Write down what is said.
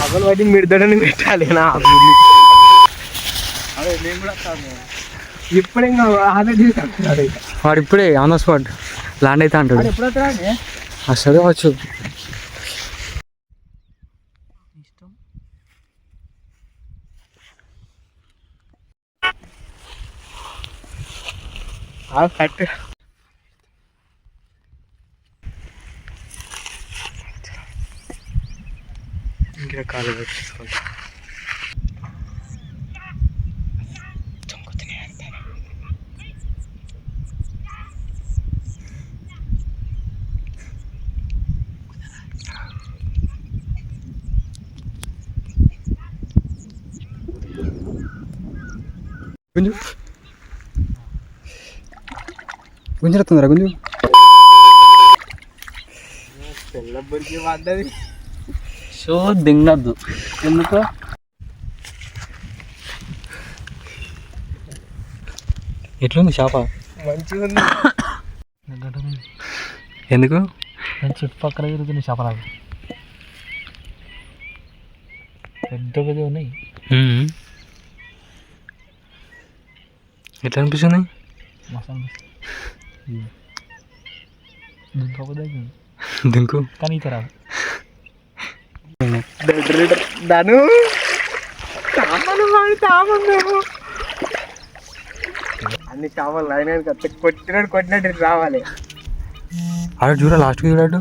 చేపలు పట్టి మిడతడని పెట్టాలి నా ఇప్పుడే వాడు ఇప్పుడే ఆన్ ద స్పాట్ ల్యాండ్ అయితే అంటాడు. అసలు వచ్చు కట్ ఇంకా కాలు పెట్టేసుకుంటా. గుంజు గుంజుతుందిరా గుంజు. తెల్లబొరికి పడ్డది. సో దింగద్దు ఎందుకు ఎట్లుంది చేప? మంచిగా ఉంది. ఎందుకు చుట్టుపక్కల తిరుగుతుంది చేపలాగా పెద్ద పెద్ద ఉన్నాయి. ఎట్లా అనిపిస్తుంది? దింకు కానీ ఇతర దాను అన్ని చేపలు అయినా కొట్టినట్టు రావాలి. ఆడ చూడ లాస్ట్కి చూడాడు